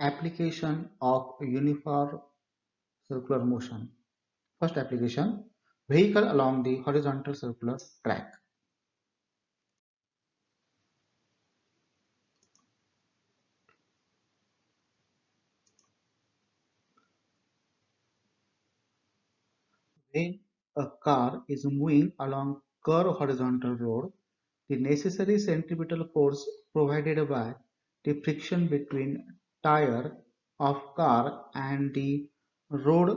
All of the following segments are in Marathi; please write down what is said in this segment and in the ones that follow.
Application of uniform circular motion. First application, vehicle along the horizontal circular track. When a car is moving along curved horizontal road, the necessary centripetal force provided by the friction between tire of car and the road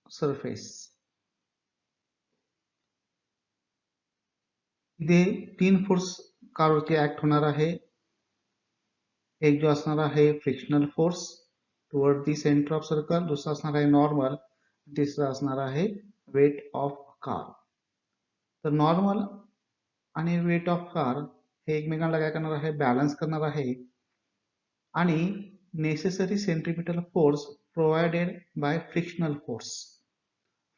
surface. इथे तीन फोर्स कारवरती ऍक्ट होणार आहे. एक जो असणार आहे frictional force toward the centre of circle, दुसरा असणार आहे नॉर्मल, तिसरा असणार आहे वेट ऑफ कार. तर नॉर्मल आणि वेट ऑफ कार हे एकमेकांना काय करणार आहे, बॅलन्स करणार आहे आणि necessary centripetal force provided bye frictional force.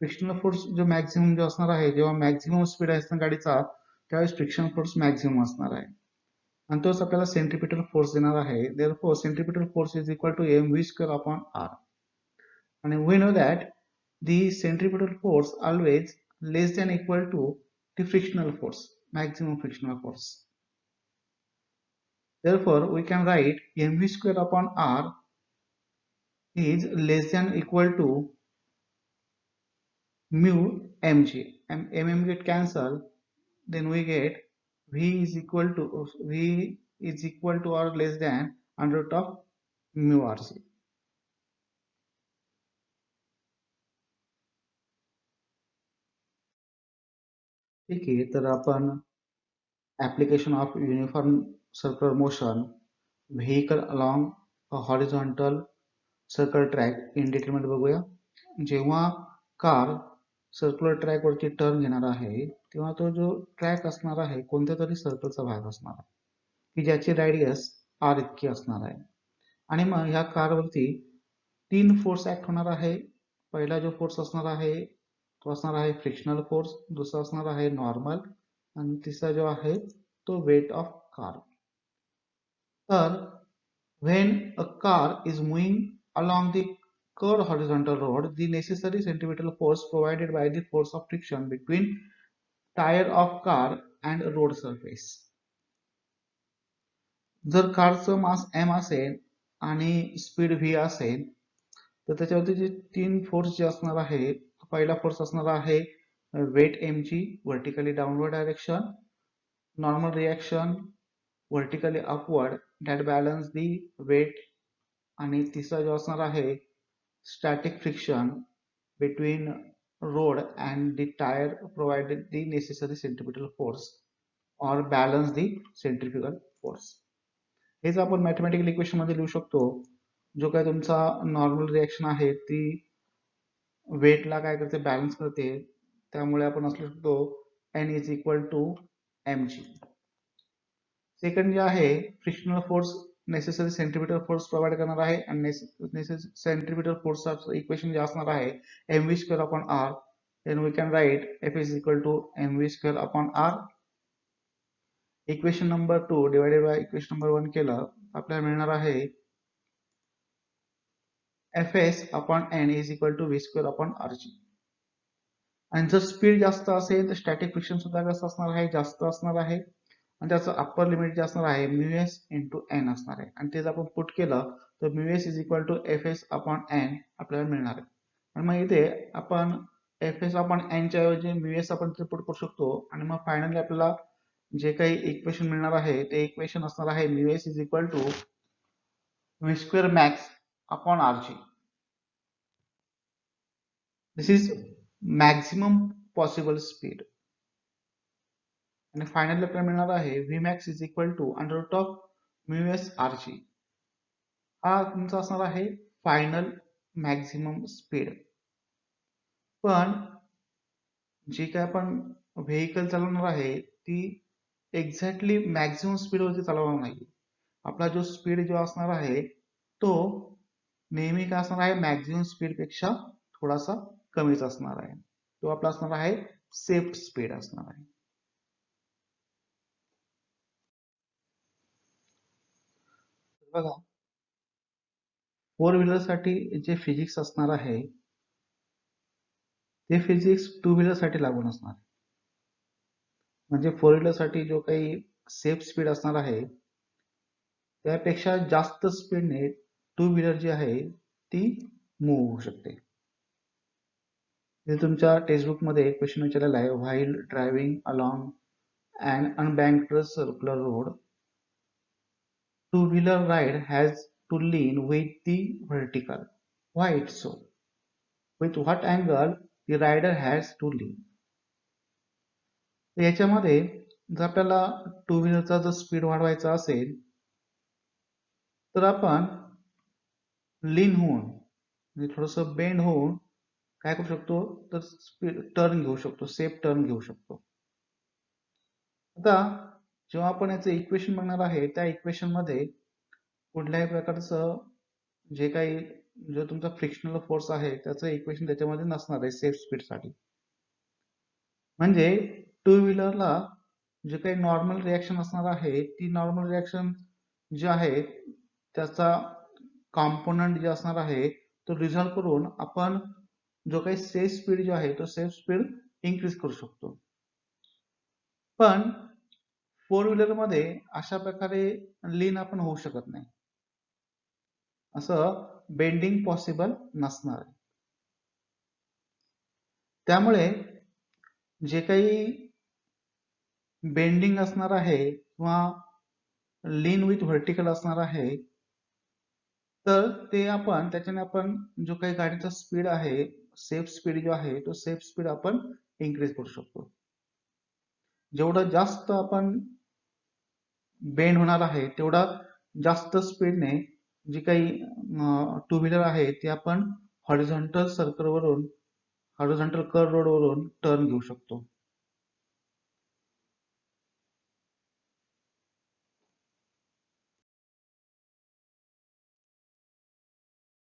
Frictional force जो मॅक्झिमम जो असणार आहे, जेव्हा मॅक्झिमम स्पीड असणार गाडीचा त्यावेळेस फ्रिक्शनल फोर्स मॅक्झिमम असणार आहे आणि तोच आपल्याला सेंट्रिपिटल फोर्स देणार आहे. Therefore centripetal force is equal to mv² upon r. आणि we know that the centripetal force always less than equal to the frictional force, maximum frictional force. Therefore, we can write mv² upon r is less than equal to mu mg. Mm get cancelled, then we get v is equal to or less than under root of mu rc. ठीक आहे, तर आपण application of uniform circular motion vehicle along a horizontal circular track in detail मध्ये बघूया. जेव्हा कार सर्क्युलर ट्रॅक वरती टर्न घेणार आहे तेव्हा तो जो ट्रॅक असणार आहे कोणत्या तरी सर्कलचा भाग असणार आहे की ज्याची रेडियस r इतकी असणार आहे. आणि मग ह्या कारवरती तीन फोर्स ऍक्ट होणार आहे. पहिला जो फोर्स असणार आहे तो असणार आहे फ्रिक्शनल फोर्स, दुसरा असणार आहे नॉर्मल आणि तिसरा जो आहे तो वेट ऑफ कार. तर when a car is moving along the curved horizontal road, the necessary centripetal force provided by the force of friction between tire of car and road surface. जर कारचं मास m असेल आणि स्पीड v असेल तर त्याच्यावरती जे तीन फोर्स जे असणार आहे, पहिला फोर्स असणार आहे weight mg vertically downward direction, normal reaction vertically upward that balance the weight, आणि तिसरा जो असणार आहे static friction between road and the tyre provided the necessary centripetal force और बॅलन्स दी सेंट्रिफ्युगल फोर्स. हेच आपण मॅथमॅटिकल इक्वेशन मध्ये लिहू शकतो. जो काय तुमचा नॉर्मल रिएक्शन आहे ती वेटला काय करते, बॅलन्स करते. त्यामुळे आपण असू शकतो n is equal to mg. Second जे आहे frictional force necessary centripetal force provide करणार आहे आणि सेंट्रिपिटल फोर्सचं इक्वेशन जे असणार आहे mv² upon r. then we can write F is equal to mv² upon r. Equation number 2 divided by equation number 1 केलं आपल्याला मिळणार आहे Fs upon n is equal to v² upon rg. आणि जर स्पीड जास्त असेल तर स्टॅटिक फ्रिक्शन सुद्धा कसं असणार आहे, जास्त असणार आहे आणि त्याचं अप्पर लिमिट जे असणार आहे μs इंटू n असणार आहे. आणि तेच आपण पुट केलं तर μs is equal to Fs upon n आपल्याला मिळणार आहे. आणि मग इथे आपण Fs अपॉन n च्या ऐवजी μs आपण पुट करू शकतो आणि मग फायनली आपल्याला जे काही इक्वेशन मिळणार आहे ते इक्वेशन असणार आहे μs is equal to v² max upon rg. This is maximum possible speed. आणि फायनली आपल्याला मिळणार आहे Vmax is equal to under root of μs rg. हा तुमचा असणार आहे फायनल मॅक्झिमम स्पीड. पण जी काय आपण व्हेकल चालवणार आहे ती एक्झॅक्टली मॅक्झिमम स्पीड वरती चालवणार नाही. आपला जो स्पीड जो असणार आहे तो नेहमी काय असणार आहे, मॅक्झिमम स्पीड पेक्षा थोडासा कमीच असणार आहे. तो आपला असणार आहे सेफ स्पीड असणार आहे. बघा फोर व्हीलर साठी जे फिजिक्स असणार आहे ते फिजिक्स टू व्हीलर साठी लागू नसणार. म्हणजे फोर व्हीलर साठी जो काही सेफ स्पीड असणार आहे त्यापेक्षा जास्त स्पीडने टू व्हीलर जी आहे ती मूव्ह होऊ शकते. तुमच्या टेक्स्टबुक मध्ये क्वेश्चन विचारलेला आहे, while driving along an unbanked circular road two-wheeler ride has to lean with the vertical. Why it's so? With what angle the rider has to lean? याच्यामध्ये जर आपल्याला टू व्हीलरचा जर स्पीड वाढवायचा असेल तर आपण लीन होऊन म्हणजे थोडस बेंड होऊन काय करू शकतो तर स्पीड टर्न घेऊ शकतो, सेफ टर्न घेऊ शकतो. आता जेव्हा आपण याचं इक्वेशन बघणार आहे त्या इक्वेशन मध्ये कुठल्याही प्रकारचं जे काही जो तुमचा फ्रिक्शनल फोर्स आहे त्याचं इक्वेशन त्याच्यामध्ये नसणार आहे सेफ स्पीड साठी. म्हणजे टू व्हीलरला जे काही नॉर्मल रिॲक्शन असणार आहे ती नॉर्मल रिॲक्शन जी आहे त्याचा कॉम्पोनंट जे असणार आहे तो रिझॉल्व करून आपण जो काही सेफ स्पीड जो आहे तो सेफ स्पीड इन्क्रीज करू शकतो. पण फोर व्हीलर मध्ये अशा प्रकारे लीन आपण होऊ शकत नाही, असं बेंडिंग पॉसिबल नसणार आहे. त्यामुळे जे काही बेंडिंग असणार आहे किंवा लीन विथ व्हर्टिकल असणार आहे तर ते आपण त्याच्याने आपण जो काही गाडीचा स्पीड आहे सेफ स्पीड जो आहे तो सेफ स्पीड आपण इन्क्रीज करू शकतो. जेवढं जास्त आपण बेंड होणार आहे तेवढा जास्त स्पीडने जी काही टू व्हीलर आहे ती आपण हॉरिझॉन्टल सर्कल वरून हॉरिझॉन्टल कर्व रोड वरून टर्न घेऊ शकतो.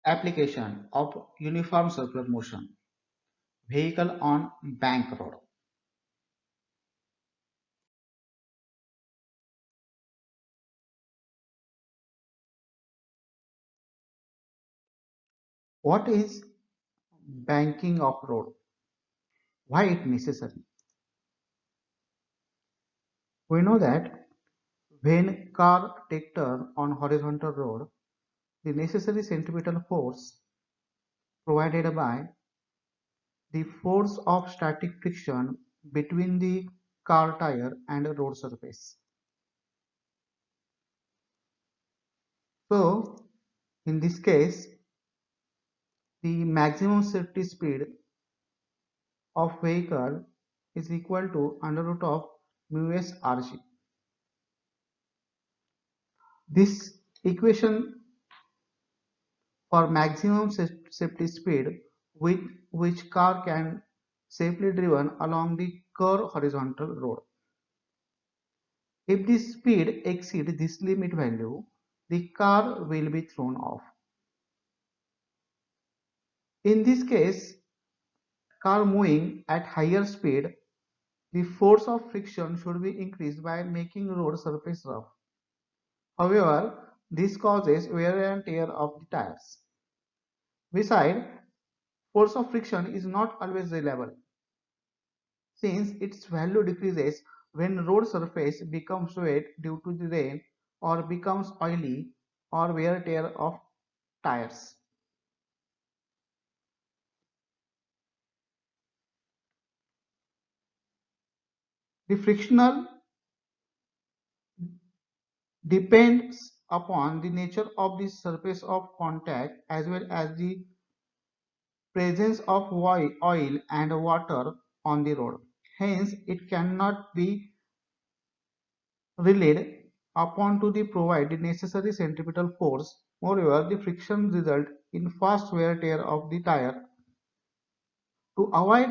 Application of uniform circular motion vehicle on bank road. What is banking of road? Why it necessary? We know that when car take turn on horizontal road, the necessary centripetal force provided by the force of static friction between the car tire and road surface. So in this case the maximum safety speed of vehicle is equal to under root of mu s rg. This equation for maximum safety speed with which car can safely driven along the curved horizontal road. If the speed exceeds this limit value, the car will be thrown off. In this case, car moving at higher speed, the force of friction should be increased by making road surface rough. However, this causes wear and tear of the tires. Besides, force of friction is not always reliable, since its value decreases when road surface becomes wet due to the rain or becomes oily or wear tear of tires. The frictional depends upon the nature of the surface of contact as well as the presence of oil and water on the road. Hence, it cannot be relied upon to provide the necessary centripetal force. Moreover, the friction result in fast wear tear of the tire. To avoid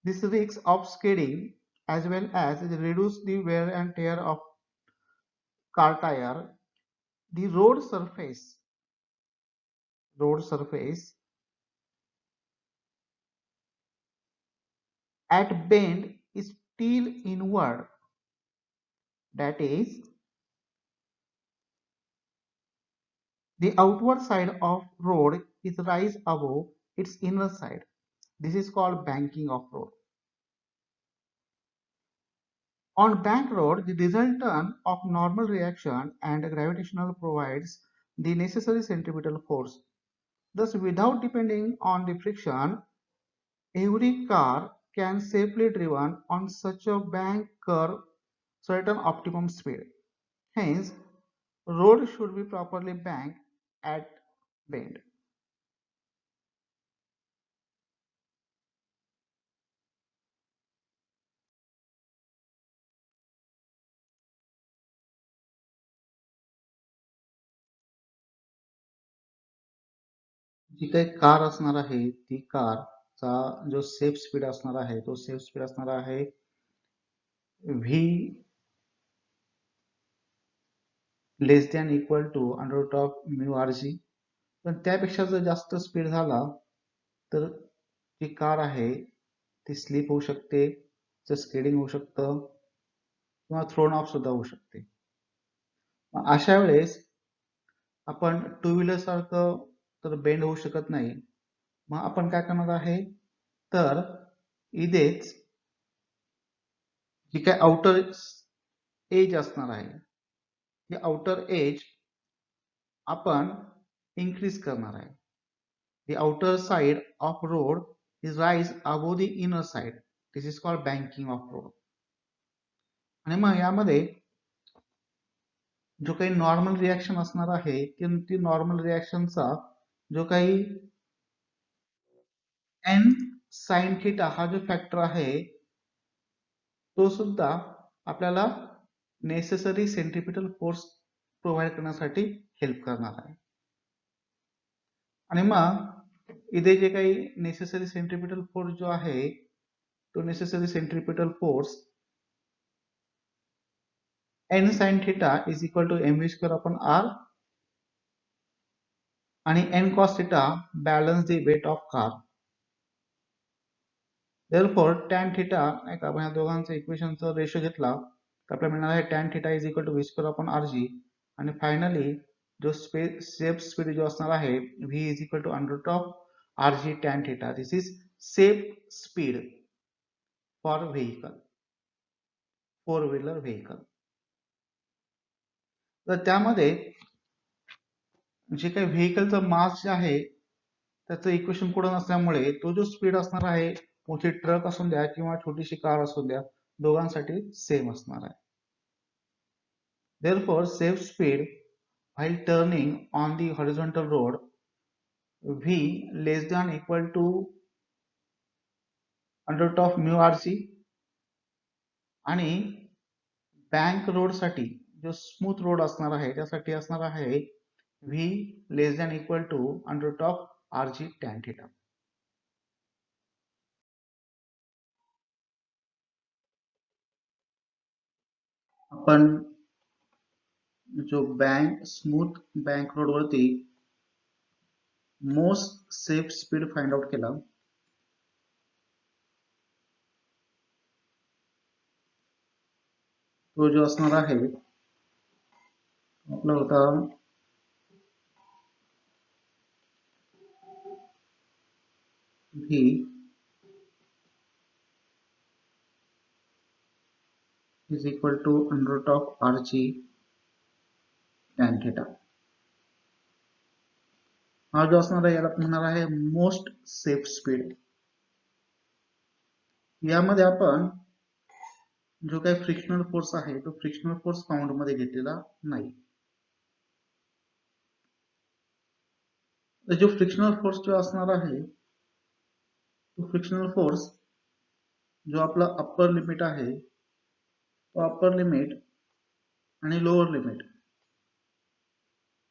this risk of skidding as well as reduce the wear and tear of car tire, the road surface at bend is still inward, that is The outward side of road is rise above its inner side. This is called banking of road. On bank road, the resultant of normal reaction and gravitational provides the necessary centripetal force. Thus, without depending on the friction, every car can safely driven on such a bank curve certain optimum speed. Hence, road should be properly banked at bend. जी काही कार असणार आहे ती कारचा जो सेफ स्पीड असणार आहे तो सेफ स्पीड असणार आहे V less than equal to under root of mu R G. पण त्यापेक्षा जर जास्त स्पीड झाला तर जी कार आहे ती स्लिप होऊ शकते, स्किडिंग होऊ शकतं किंवा थ्रोन ऑफ सुद्धा होऊ शकते. अशा वेळेस आपण टू व्हीलर सारखं तर बेंड होऊ शकत नाही. मग आपण काय करणार आहे तर इथेच जी काय आउटर एज असणार आहे ती आउटर एज आपण इन्क्रीज करणार आहे. The outer side of road is rise above the inner side. This is called banking of road. आणि मग यामध्ये जो काही नॉर्मल रिॲक्शन असणार आहे ती नॉर्मल रिॲक्शनचा जो काही n sin थिटा हा जो फॅक्टर आहे तो सुद्धा आपल्याला नेसेसरी सेंट्रिपिटल फोर्स प्रोव्हाइड करण्यासाठी हेल्प करणार आहे. आणि मग इथे जे काही नेसेसरी सेंट्रिपिटल फोर्स जो आहे तो necessary centripetal force n sin theta is equal to mv square upon r आणि n cos theta balance the weight of car. Therefore tan theta नाही का आपण या दोघांचा इक्वेशनचा रेशो घेतला तर आपल्याला मिळणार आहे tan theta is equal to v square upon rg आणि फायनली जो सेफ स्पीड जो असणार आहे v is equal to under root of rg tan theta. This is safe speed for vehicle, four wheeler vehicle. तर त्यामध्ये जे काही व्हेकलचं मास जे आहे त्याचं इक्वेशन पुढे नसल्यामुळे तो जो स्पीड असणार आहे मोठी ट्रक असू द्या किंवा छोटीशी कार असू द्या दोघांसाठी सेम असणार आहे. Therefore safe speed while turning on the horizontal road v less than equal to under root of mu rc आणि बँक रोड साठी जो स्मूथ रोड असणार आहे त्यासाठी असणार आहे v less than equal to under root of rg tan theta. आपण जो स्मूथ बँक रोड वरती most safe speed find out केला. तो जो असणार आहे आपला होता v is equal to under root of rg tan theta. हा जो असणार आहे याला म्हणणार आहे मोस्ट सेफ स्पीड. यामध्ये आपण जो काही फ्रिक्शनल फोर्स आहे तो फ्रिक्शनल फोर्स काउंट मध्ये घेतलेला नाही. तर जो फ्रिक्शनल फोर्स जो असणार आहे तो फ्रिक्शनल फोर्स जो आपला अप्पर लिमिट आहे तो अप्पर लिमिट आणि लोअर लिमिट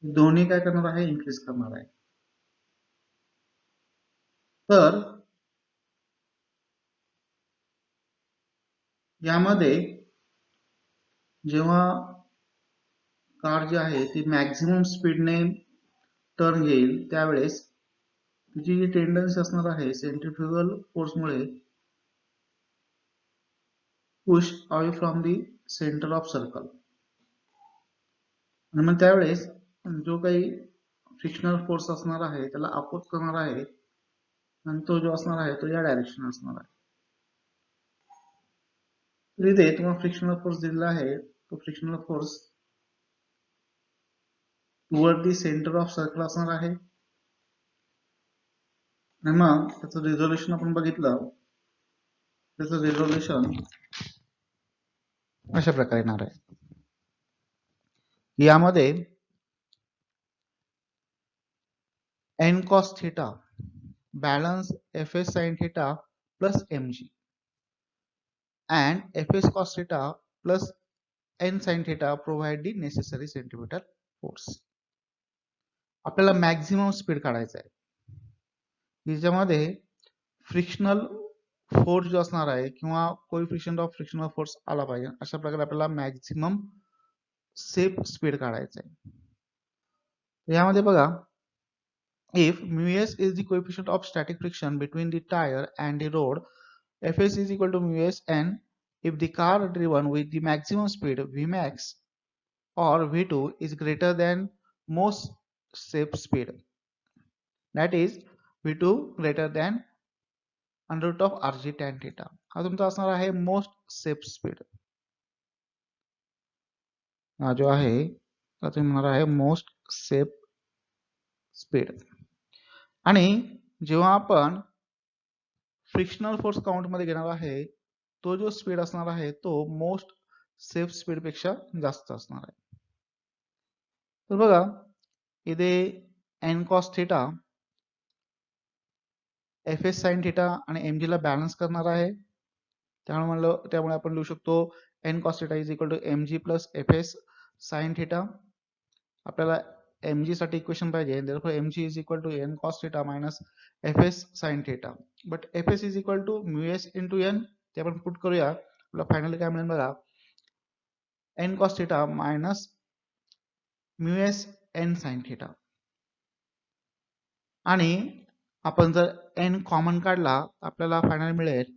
दोन्ही काय करणार आहे इन्क्रीज करणार आहे. तर यामध्ये जेव्हा कार जी आहे ती मॅक्झिमम स्पीडने टर्न घेईल त्यावेळेस तिची जी टेंडन्सी असणार आहे सेंट्रिफ्युगल फोर्समुळे push away from the centre of circle. आणि मग त्यावेळेस जो काही फ्रिक्शनल फोर्स असणार आहे त्याला अपोज करणार आहे आणि तो जो असणार आहे तो या डायरेक्शन असणार आहे. तर इथे तुम्हाला फ्रिक्शनल फोर्स दिलेला आहे, तो frictional force toward the centre of circle असणार आहे. आणि मग त्याचं रिझोल्युशन आपण बघितलं, त्याचं रिझोल्युशन अशा प्रकारे येणार आहे. यामध्ये n cos theta balance fs sin theta plus mg and fs cos theta plus n sin theta provide the necessary centripetal force. आपल्याला मॅक्झिमम स्पीड काढायचा आहे, ज्याच्यामध्ये फ्रिक्शनल फोर्स जो असणार आहे किंवा कोएफिशिएंट ऑफ फ्रिक्शनल फोर्स आला पाहिजे, अशा प्रकारे आपल्याला मॅक्झिमम सेफ स्पीड काढायचं आहे. यामध्ये बघा, if μs is the coefficient of static friction between the tire and the road, fs is equal to μs, and if the car driven with the maximum speed vmax or v2 is greater than most safe speed, that is v2 greater than under root of rg tan theta, हा तुमचा असणार आहे मोस्ट सेफ स्पीड. हा जो आहे तो तुम्ही म्हणणार आहे मोस्ट सेफ स्पीड. आणि जेव्हा आपण फ्रिक्शनल फोर्स काउंट मध्ये घेणार आहे, तो जो स्पीड असणार आहे तो मोस्ट सेफ स्पीड पेक्षा जास्त असणार आहे. तर बघा इथे n cos theta fs sin theta आणि mg ला बॅलन्स करणार आहे, त्यामुळे आपण लिहू शकतो n cos theta is equal to mg plus fs sin theta. आपल्याला mg साठी इक्वेशन पाहिजे, therefore mg is equal to n cos theta minus fs sin theta, but fs is equal to μs into n, ते आपण पुट करूया. आपल्याला फायनली काय मिळेल बघा, n cos theta minus μs n sin theta. आणि आपण जर n कॉमन काढला आपल्याला फायनल मिळेल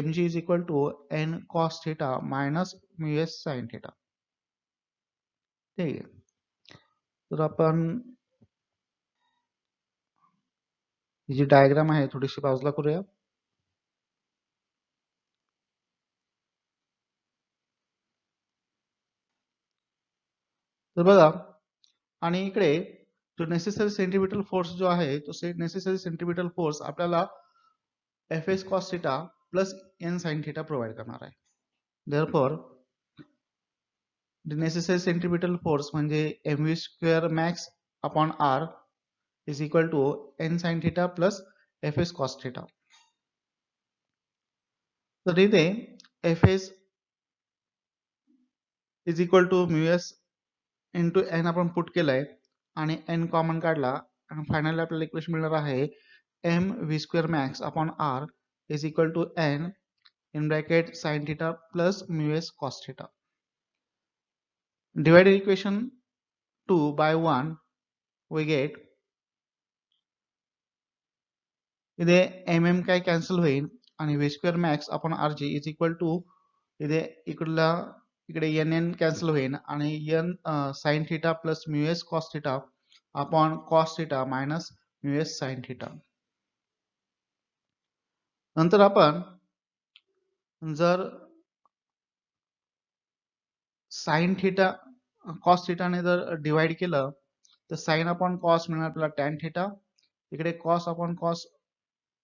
mg is equal to n cos theta minus μs sin theta. ठीक आहे, तर आपण ही जी डायग्राम आहे थोडीशी बाजूला करूया. तर बघा, आणि इकडे जो नेसेसरी सेंट्रिपिटल फोर्स जो आहे तो नेसेसरी सेंट्रिपिटल फोर्स आपल्याला fs cos theta plus n sin theta provide करणार आहे. therefore the necessary centripetal force म्हणजे mv square max upon r is equal to n sin theta plus fs cos theta. तर इथे fs is equal to μs into n आपण पुट केलाय आणि n कॉमन काढला आणि फायनली आपल्याला इक्वेशन मिळणार आहे m v square max upon r is equal to n in bracket sin theta plus μs cos theta. Divide equation 2 by 1, we get इथे mm काय कॅन्सल होईल आणि v square max upon rg is equal to इथे इकडे n कॅन्सल होईल आणि n sin theta plus μs cos theta upon cos theta minus μs sin theta. नंतर आपण जर साइन थीटा कॉस थीटाने जर डिवाइड केलं तर साइन अपॉन कॉस मिळणार आपल्याला टॅन थीटा. इकडे कॉस अपॉन कॉस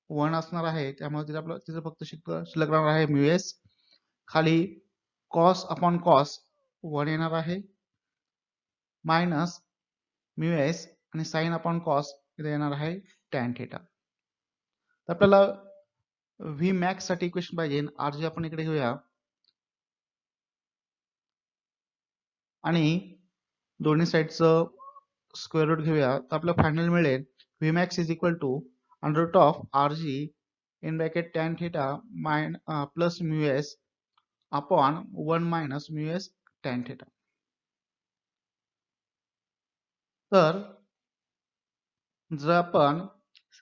1 असणार आहे, त्यामुळे तिथे फक्त शिल्लक राहणार आहे म्यूएस. खाली कॉस अपॉन कॉस 1 येणार आहे मायनस म्यूएस आणि साइन अपॉन कॉस इथे येणार आहे टॅन थीटा. तर आपल्याला व्ही मॅक्स साठी इक्वेशन पाहिजे, आर जी आपण इकडे घेऊया आणि दोन्ही साइडचं स्क्वेअर रूट घेऊया. तर आपल्याला फायनल मिळेल Vmax is equal to under root of Rg in bracket tan theta plus μs upon 1 minus μs tan theta. तर जर आपण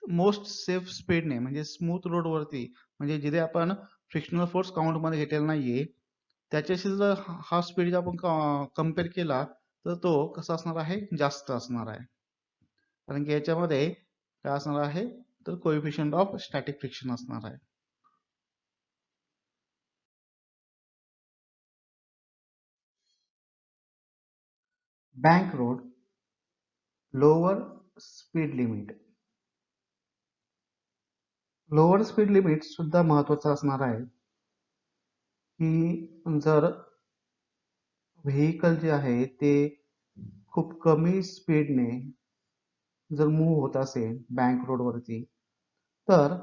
मोस्ट सेफ स्पीडने म्हणजे स्मूथ रोड वरती म्हणजे जिथे आपण फ्रिक्शनल फोर्स काउंट मध्ये घेतलेला नाहीये त्याच्याशी जर हा स्पीड आपण कम्पेअर केला तर तो कसा असणार आहे, जास्त असणार आहे. कारण की याच्यामध्ये काय असणार आहे तर कोएफिशियंट ऑफ स्टॅटिक फ्रिक्शन असणार आहे. Bank road lower speed limit. Lower speed limit सुद्धा महत्वाचं असणार आहे की जर व्हेकल जे आहे ते खूप कमी स्पीडने जर मूव्ह होत असेल बँक रोडवरती तर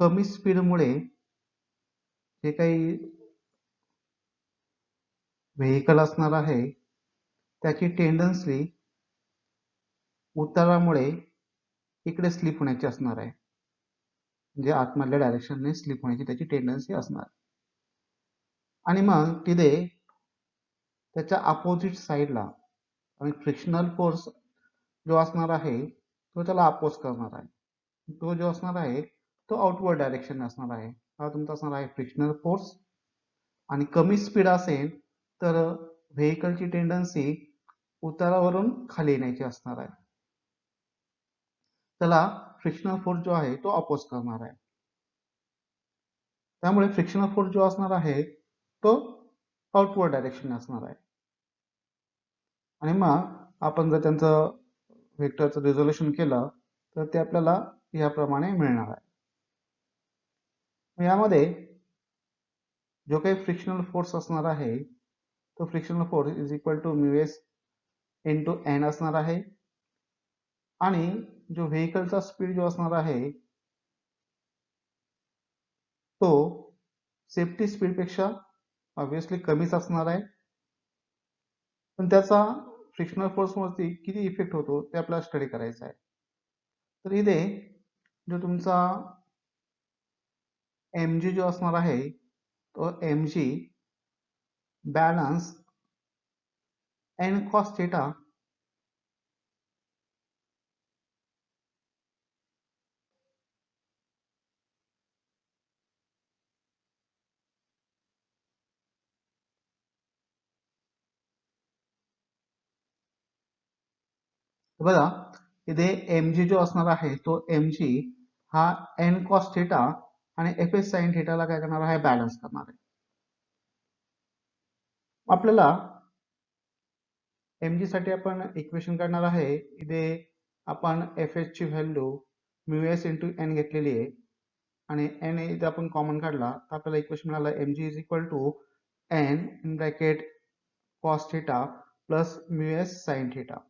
कमी स्पीडमुळे जे काही व्हेकल असणार आहे त्याची टेंडन्सी उतारामुळे इकडे स्लिप होण्याची असणार आहे, म्हणजे आतमधल्या डायरेक्शनने स्लिप होण्याची त्याची टेंडन्सी असणार. आणि मग तिथे त्याच्या अपोजिट साईडला आणि फ्रिक्शनल फोर्स जो असणार आहे तो त्याला अपोज करणार आहे. तो जो असणार आहे तो आउटवर्ड डायरेक्शन असणार आहे. हा तुमचा असणार आहे फ्रिक्शनल फोर्स. आणि कमी स्पीड असेल तर व्हेकलची टेंडन्सी उतारावरून खाली येण्याची असणार आहे. त्याला फ्रिक्शनल फोर्स जो आहे तो अपोज करणार आहे. त्यामुळे फ्रिक्शनल फोर्स जो असणार आहे तो आउटवर्ड डायरेक्शन असणार आहे. आणि मग आपण जर त्यांचं व्हेक्टरचं रिझोल्युशन केलं तर ते आपल्याला याप्रमाणे मिळणार आहे. यामध्ये जो काही फ्रिक्शनल फोर्स असणार आहे तो frictional force is equal to mu S into N असणार आहे. आणि जो व्हेकलचा स्पीड जो असणार आहे तो सेफ्टी स्पीडपेक्षा ऑब्विसली कमीच असणार आहे, पण त्याचा फ्रिक्शनल फोर्सवरती किती इफेक्ट होतो ते आपल्याला स्टडी करायचं आहे. तर इथे जो तुमचा एम जी जो असणार आहे तो M G balance N cos theta बघा इथे एम जी जो असणार आहे तो एम जी हा एन कॉस थिटा आणि एफ एस साइन थिटाला काय करणार आहे बॅलन्स करणार आहे. आपल्याला एम जी साठी आपण इक्वेशन काढणार आहे. इथे आपण एफ एस ची value mu S into N घेतलेली आहे आणि एन इथे आपण कॉमन काढला तर आपल्याला इक्वेशन मिळालं M G is equal to N in bracket cos theta plus mu S sine theta.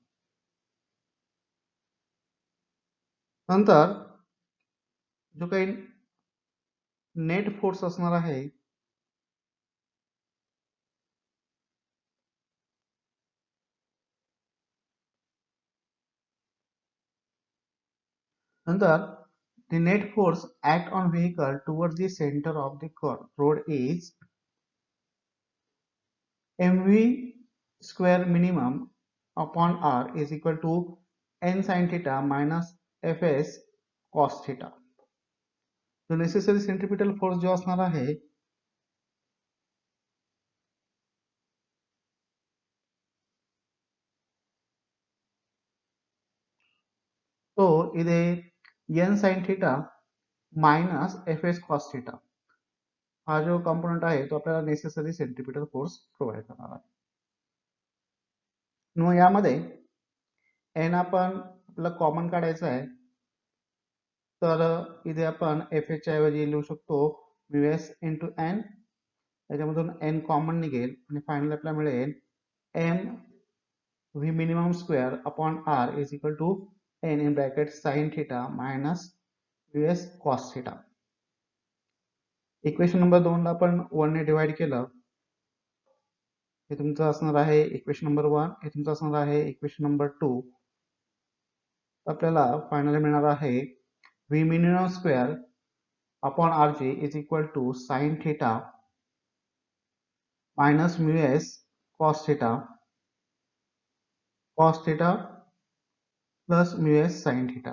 नंतर जो काही नेट फोर्स असणार आहे नंतर the net force act on vehicle towards the center of the road is mv square minimum upon r is equal to n sin theta minus fs cos theta. जो नेसेसरी सेंट्रिपिटल फोर्स जो असणार आहे तो इथे n sin theta minus F S cos theta हा जो कंपोनंट आहे तो आपल्याला नेसेसरी सेंट्रिपिटल फोर्स प्रोव्हाइड करणार आहे. मग यामध्ये एन आपण आपल्याला कॉमन काढायचं आहे तर इथे आपण एफ एच ऐवजी लिहू शकतो म्यू एस इंटू एन. त्याच्यामधून एन कॉमन निघेल आणि फायनल आपल्याला मिळेल M V minimum square upon R is equal to N in bracket sine theta minus mu S cos theta. Equation number 2 ला आपण 1 ने डिवाइड केलं हे तुमचं असणार आहे इक्वेशन नंबर 1. हे तुमचं असणार आहे इक्वेशन नंबर 2. आपल्याला फायनली मिळणार आहे V minimum square upon R G is equal to sine theta minus mu S cos theta plus mu S sine theta.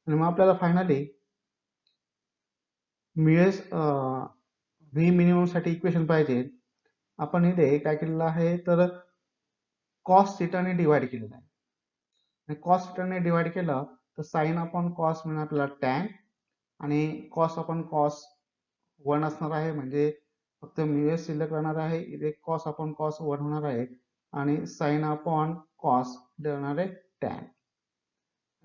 आणि मग आपल्याला finally mu S V minimum साठी इक्वेशन पाहिजे. आपण इथे काय केलेलं आहे तर कॉस थिटाने डिवाइड केलेला आहे आणि कॉस थिटाने डिवाइड केलं तर साइन अपॉन कॉस मिळणार आपल्याला टॅन आणि कॉस अपॉन कॉस 1 असणार आहे म्हणजे फक्त म्यूएस शिल्लक राहणार आहे इथे कॉस अपॉन कॉस 1 होणार आहे आणि साइन अपॉन कॉस देणार आहे टॅन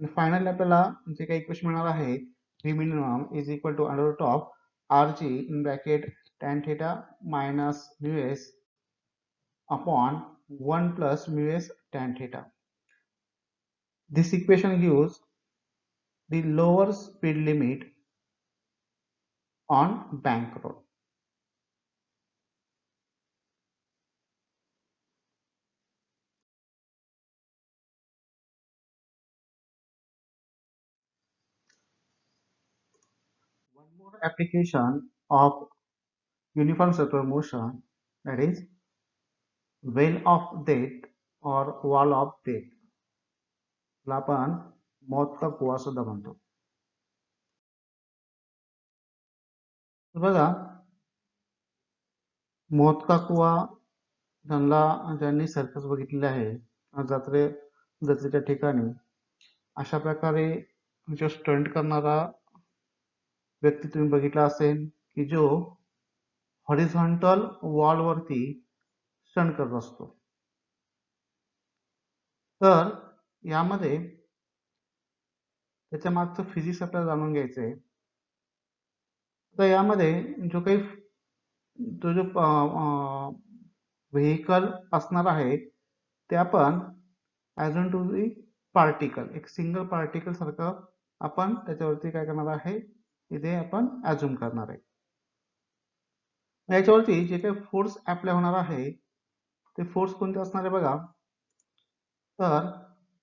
आणि फायनली आपल्याला जे काही इक्वेशन मिळणार आहे V minimum is equal to under root of R G in bracket tan theta minus mu S upon 1 plus mu s tan theta. This equation gives the lower speed limit on bank road. One more application of uniform circular motion, that is well of death or wall of death, ला आपण मौत का कुआ सुद्धा म्हणतो. बघा मौत का कुआ ज्यांनी सर्कस बघितलेले आहे जत्रेच्या ठिकाणी अशा प्रकारे जो स्टंट करणारा व्यक्ती तुम्ही बघितला असेल की जो हॉरिझॉन्टल वॉल वरती स्टंट करत असतो. तर यामध्ये त्याच्या मागचं फिजिक्स आपल्याला जाणून घ्यायचंय. तर यामध्ये जो काही तो जो व्हेकल असणार आहे ते आपण ॲझ्युम टू दी पार्टिकल, एक सिंगल पार्टिकल सारखं आपण त्याच्यावरती काय करणार आहे इथे आपण ॲझ्युम करणार आहे. याच्यावरती जे काही फोर्स अप्लाय होणार आहे ते फोर्स कोणते असणार आहे बघा. तर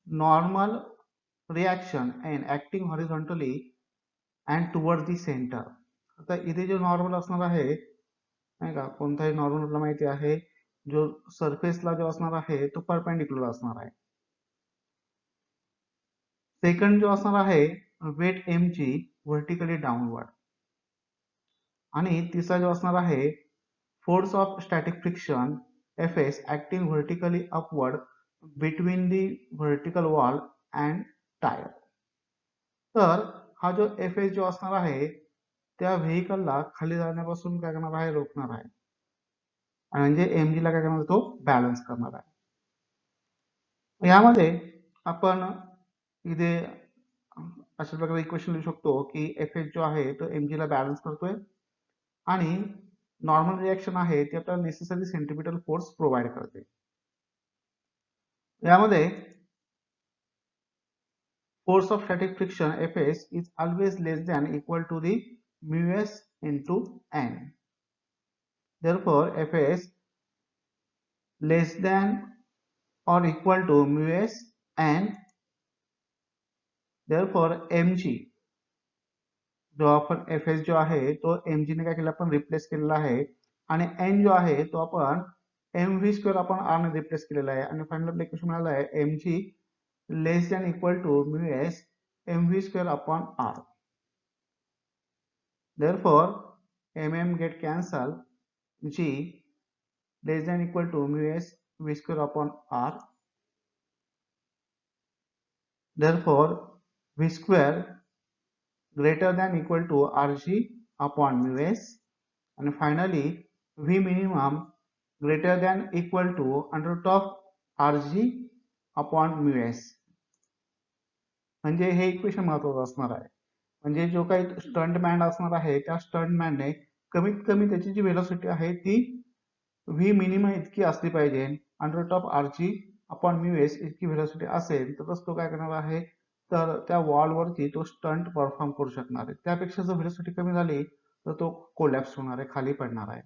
normal reaction and acting horizontally and toward the centre. आता इथे जो नॉर्मल असणार आहे नाही का, कोणताही नॉर्मलला माहिती आहे जो सरफेसला जो असणार आहे तो परपेंडिक्युलर असणार आहे. सेकंड जो असणार आहे वेट एम ची व्हर्टिकली डाऊनवर्ड आणि तिसरा जो असणार आहे force of static friction F S acting vertically upward between the vertical wall and tyre. तर हा जो एफ एस जो असणार आहे त्या व्हेकलला खाली जाण्यापासून काय करणार आहे रोखणार आहे म्हणजे एम जी ला काय करणार तो बॅलन्स करणार आहे. यामध्ये आपण इथे अशा प्रकारे इक्वेशन लिहू शकतो की एफ एस जो आहे तो एम जी ला बॅलन्स करतोय आणि नॉर्मल रिएक्शन आहे ती आपल्याला नेसेसरी सेंट्रिपिटल फोर्स प्रोव्हाइड करते. यामध्ये force of static friction Fs is always less than equal to the mu s into n. Therefore, Fs less than or equal to mu s n. Therefore, mg जो आपण Fs जो आहे तो mg ने काय केला आपण रिप्लेस केलेला आहे आणि n जो आहे तो आपण mv स्क्वेअर आपण r ने रिप्लेस केलेला आहे आणि फायनल इक्वेशन मिळालं आहे mg less than equal to mu s mv square upon r. Therefore, mm get cancelled. G less than equal to mu s v square upon r. Therefore, v square greater than equal to rg upon mu s. And finally, v minimum greater than equal to under root of rg upon mu s. म्हणजे हे इक्वेशन महत्वाचं असणार आहे. म्हणजे जो काही स्टंटमॅन असणार आहे त्या स्टंटमॅनने कमीत कमी त्याची जी व्हेलॉसिटी आहे ती व्ही मिनिमम इतकी असली पाहिजे under root of R G upon mu S इतकी व्हेलॉसिटी असेल तरच तो काय करणार आहे तर त्या वॉलवरती तो स्टंट परफॉर्म करू शकणार आहे. त्यापेक्षा जर व्हेलॉसिटी कमी झाली तर तो कोलॅप्स होणार आहे, खाली पडणार आहे.